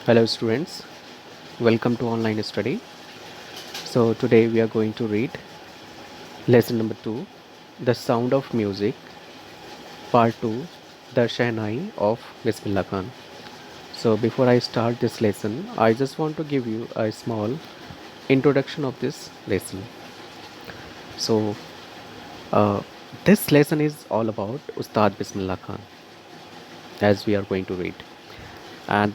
Hello students, welcome to online study. So today we are going to read lesson number 2, The Sound of Music, part 2, The Shehnai of Bismillah Khan. So before I start this lesson, I just want to give you a small introduction of this lesson. So uh, this lesson is all about Ustad Bismillah Khan, as we are going to read. And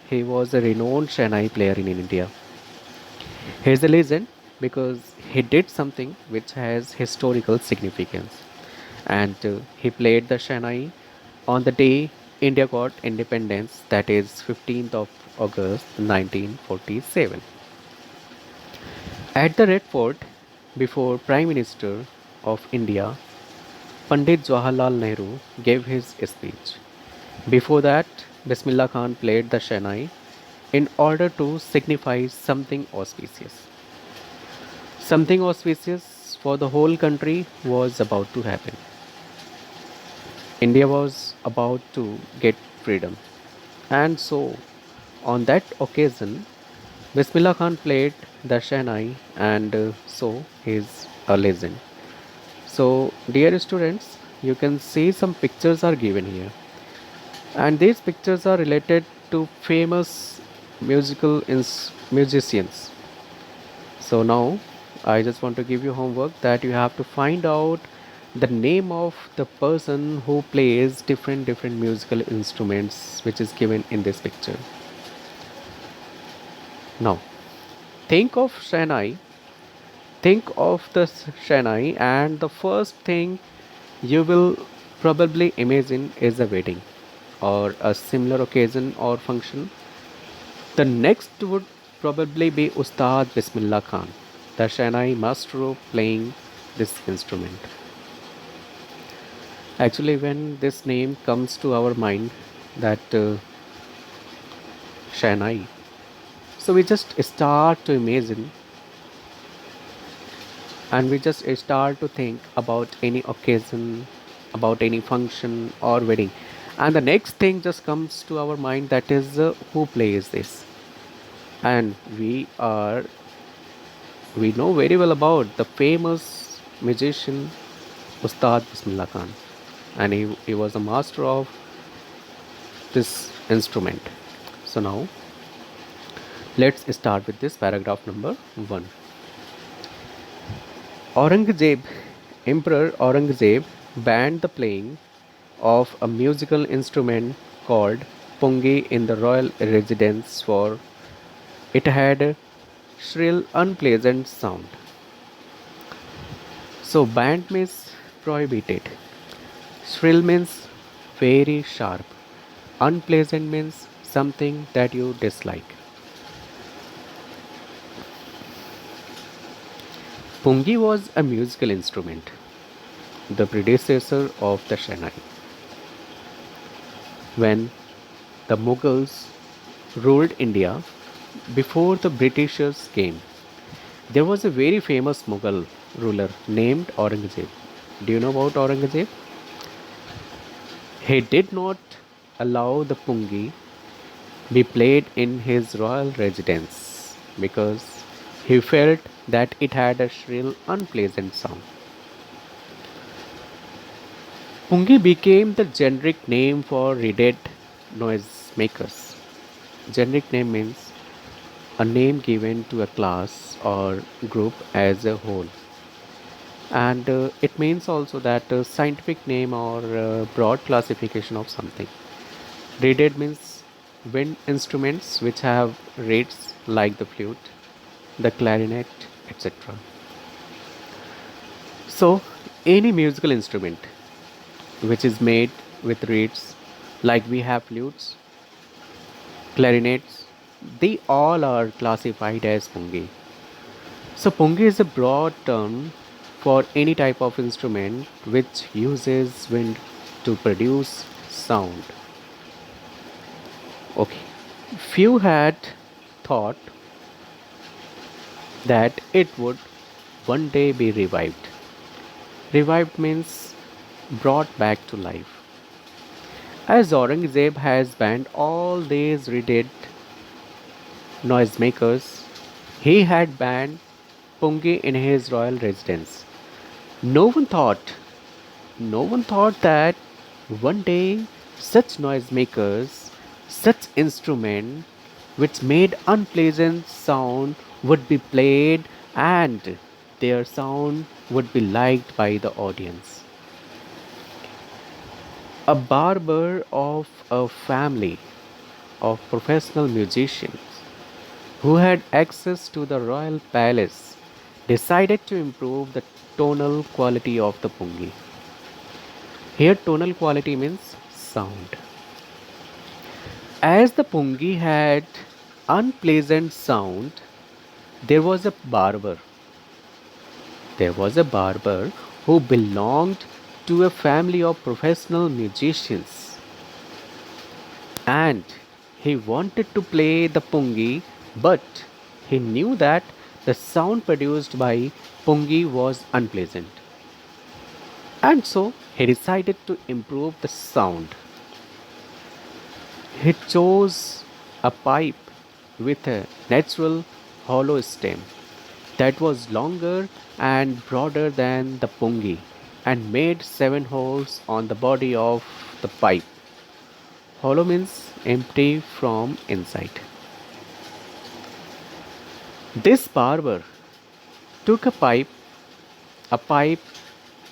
he was a renowned Shehnai player in India. He's a legend because he did something which has historical significance. And he played the Shehnai on the day India got independence, that is 15th of August 1947. At the Red Fort, before Prime Minister of India, Pandit Jawaharlal Nehru gave his speech. Before that, Bismillah Khan played the Shehnai in order to signify something auspicious. Something auspicious for the whole country was about to happen. India was about to get freedom. And so, on that occasion, Bismillah Khan played the Shehnai, and so he is a legend. So, dear students, you can see some pictures are given here, and these pictures are related to famous musicians. So now I just want to give you homework that you have to find out the name of the person who plays different musical instruments which is given in this picture. Now think of Shehnai, think of the Shehnai, and the first thing you will probably imagine is a wedding or a similar occasion or function. The next would probably be Ustad Bismillah Khan, the Shehnai maestro playing this instrument. Actually, when this name comes to our mind, that Shehnai, so we just start to imagine and we just start to think about any occasion, about any function or wedding. And the next thing just comes to our mind, that is who plays this. And we know very well about the famous magician Ustad Bismillah Khan, and he was a master of this instrument. So now let's start with this paragraph number 1. Aurangzeb, Emperor Aurangzeb banned the playing of a musical instrument called pungi in the royal residence, for it had a shrill, unpleasant sound. So banned means prohibited. Shrill means very sharp. Unpleasant means something that you dislike. Pungi was a musical instrument, the predecessor of the Shehnai. When the Mughals ruled India, before the Britishers came, there was a very famous Mughal ruler named Aurangzeb. Do you know about Aurangzeb? He did not allow the pungi be played in his royal residence because he felt that it had a shrill, unpleasant sound. Pungi became the generic name for reeded noisemakers. Generic name means a name given to a class or group as a whole. And it means also that scientific name or broad classification of something. Reeded means wind instruments which have reeds like the flute, the clarinet, etc. So, any musical instrument which is made with reeds, like we have flutes, clarinets, they all are classified as pungi. So, pungi is a broad term for any type of instrument which uses wind to produce sound. Okay. Few had thought that it would one day be revived. Revived means brought back to life. As Aurangzeb has banned all these reeded noisemakers, he had banned Pungi in his royal residence. No one thought, no one thought that one day such noisemakers, such instrument which made unpleasant sound would be played and their sound would be liked by the audience. A barber of a family of professional musicians who had access to the royal palace decided to improve the tonal quality of the pungi. Here, tonal quality means sound. As the pungi had unpleasant sound, there was a barber. There was a barber who belonged to a family of professional musicians and he wanted to play the pungi, but he knew that the sound produced by pungi was unpleasant. And so he decided to improve the sound. He chose a pipe with a natural hollow stem that was longer and broader than the pungi and made 7 holes on the body of the pipe. Hollow means empty from inside. This barber took a pipe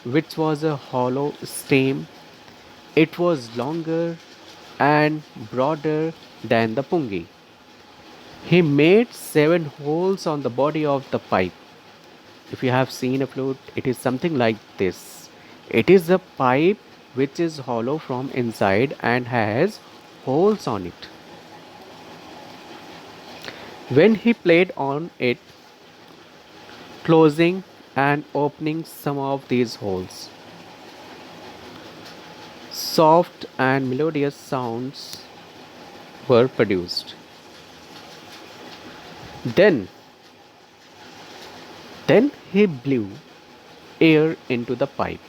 which was a hollow stem. It was longer and broader than the pungi. He made 7 holes on the body of the pipe. If you have seen a flute, it is something like this. It is a pipe which is hollow from inside and has holes on it. When he played on it, closing and opening some of these holes, soft and melodious sounds were produced. Then, then he blew air into the pipe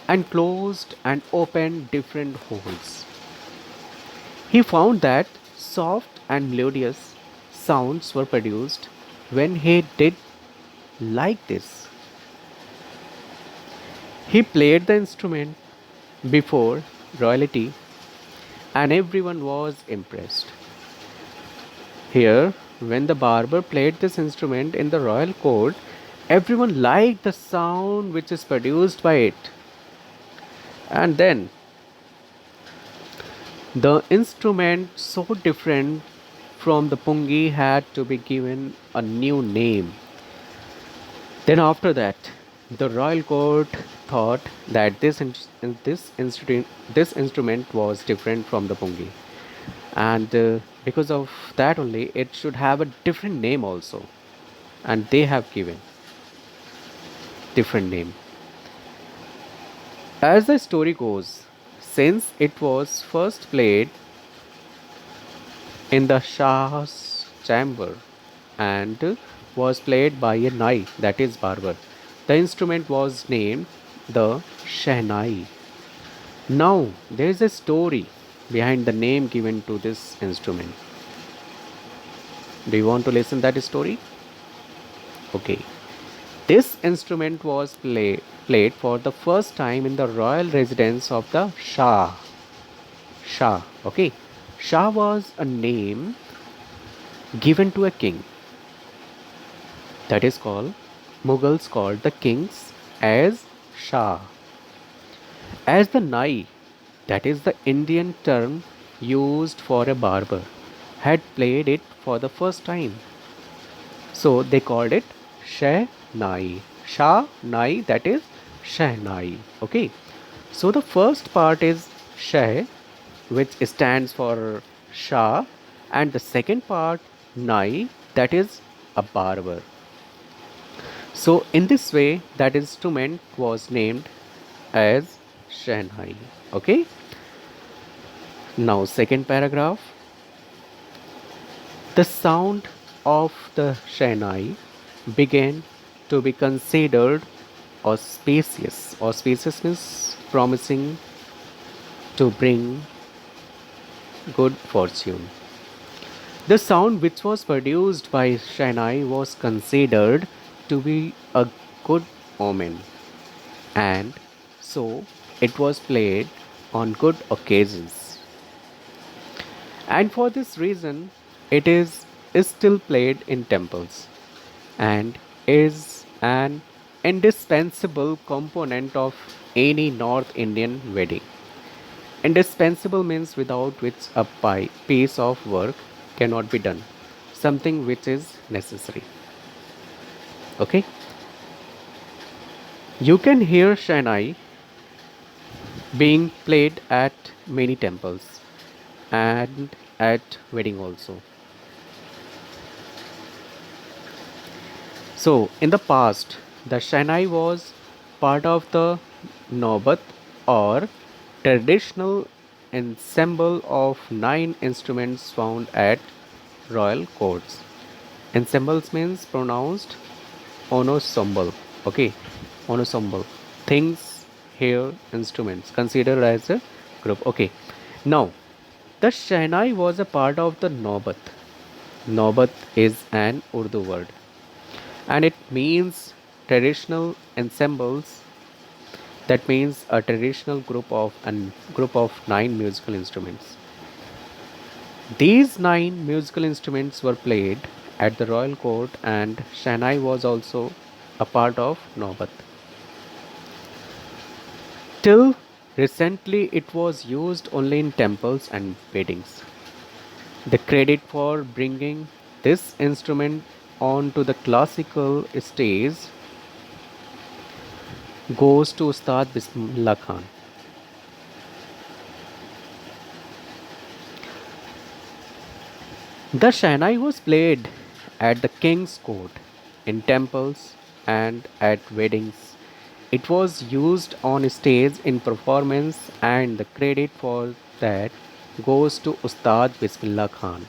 and closed and opened different holes. He found that soft and melodious sounds were produced when he did like this. He played the instrument before royalty and everyone was impressed. Here, when the barber played this instrument in the royal court, everyone liked the sound which is produced by it. And then the instrument, so different from the pungi, had to be given a new name. Then, after that, the royal court thought that this instrument was different from the pungi, and because of that only, it should have a different name also, and they have given different name. As the story goes, since it was first played in the Shah's chamber and was played by a Nai, that is barber, the instrument was named the Shehnai. Now, there is a story behind the name given to this instrument. Do you want to listen that story? Okay. This instrument was played for the first time in the royal residence of the Shah. Shah, okay. Shah was a name given to a king. That is called, Mughals called the kings as Shah. As the Nai, that is the Indian term used for a barber, had played it for the first time. So they called it Shehnai. Shah Nai, that is Shehnai. Okay. So the first part is Sheh, which stands for Shah, and the second part Nai, that is a barber. So in this way, that instrument was named as Shehnai. Okay. Now second paragraph. The sound of the Shehnai began to be considered auspicious. Auspicious means promising to bring good fortune. The sound which was produced by Shehnai was considered to be a good omen, and so it was played on good occasions. And for this reason, is still played in temples and is an indispensable component of any North Indian wedding. Indispensable means without which a piece of work cannot be done, something which is necessary. Okay, you can hear Shanai being played at many temples and at wedding also. So, in the past, the Shanai was part of the Nobat or traditional ensemble of nine instruments found at royal courts. Ensembles means pronounced ensemble. Okay, ensemble. Things, here, instruments considered as a group. Okay, now the Shahnai was a part of the Nobat. Nobat is an Urdu word and it means traditional ensembles. That means a traditional group of nine musical instruments. These nine musical instruments were played at the royal court, and Shahnai was also a part of Nobat. Till recently, it was used only in temples and weddings. The credit for bringing this instrument onto the classical stage goes to Ustad Bismillah Khan. The Shahnai was played at the king's court, in temples, and at weddings. It was used on stage in performance, and the credit for that goes to Ustad Bismillah Khan,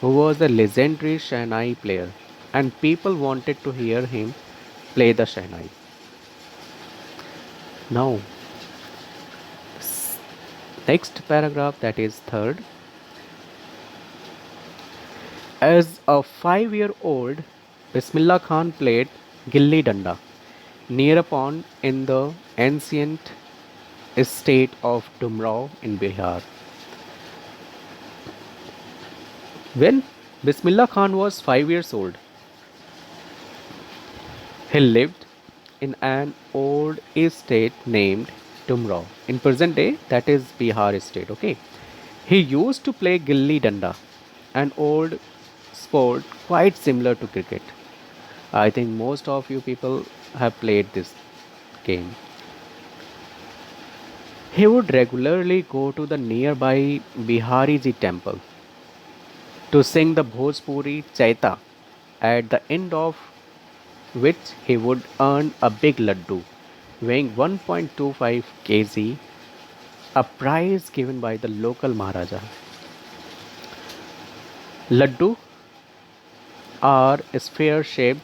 who was a legendary Shahnai player, and people wanted to hear him play the Shahnai. Now, next paragraph, that is third. As a 5-year old, Bismillah Khan played Gilli Danda near a pond in the ancient state of Dumrao in Bihar. When Bismillah Khan was 5 years old, he lived in an old estate named Dumrao. In present day, that is Bihar state. Okay, he used to play Gilli Danda, an old sport quite similar to cricket. I think most of you people have played this game. He would regularly go to the nearby Bihariji temple to sing the Bhojpuri Chaita, at the end of which he would earn a big laddu weighing 1.25 kg, a prize given by the local Maharaja. Laddu are sphere shaped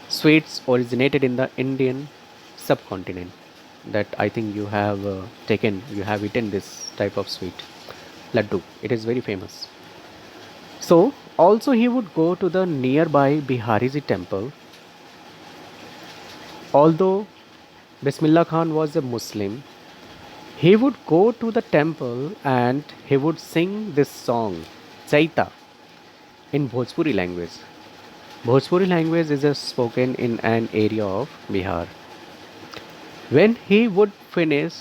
sweets originated in the Indian subcontinent. That I think you have eaten this type of sweet, laddu. It is very famous. So, also he would go to the nearby Bihariji temple. Although Bismillah Khan was a Muslim, he would go to the temple and he would sing this song, Chaita, in Bhojpuri language. Bhojpuri language is spoken in an area of Bihar. When he would finish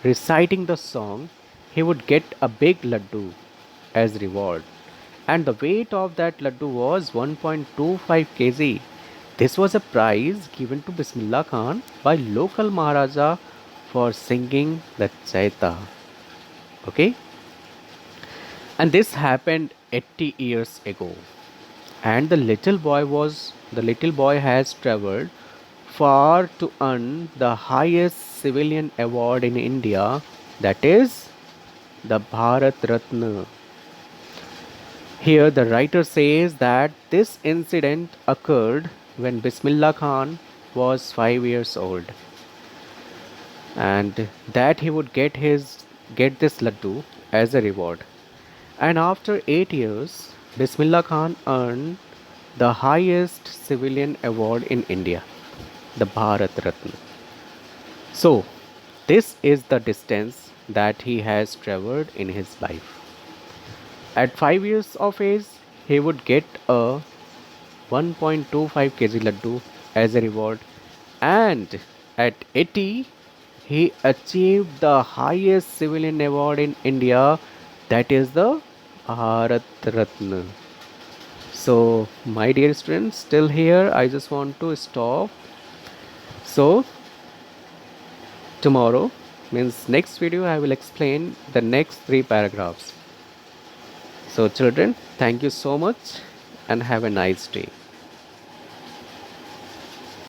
reciting the song, he would get a big laddu as reward. And the weight of that laddu was 1.25 kg. This was a prize given to Bismillah Khan by local Maharaja for singing the Chaita. Okay? And this happened 80 years ago. And the little boy has traveled far to earn the highest civilian award in India, that is the Bharat Ratna. Here, the writer says that this incident occurred when Bismillah Khan was 5 years old, and that he would get this laddu as a reward. And after 8 years, Bismillah Khan earned the highest civilian award in India, the Bharat Ratna. So, this is the distance that he has traveled in his life. At 5 years of age, he would get a 1.25 kg laddu as a reward, and at 80, he achieved the highest civilian award in India, that is the Bharat Ratna. So, my dear students, still here, I just want to stop. So, tomorrow means next video, I will explain the next 3 paragraphs. So, children, thank you so much and have a nice day.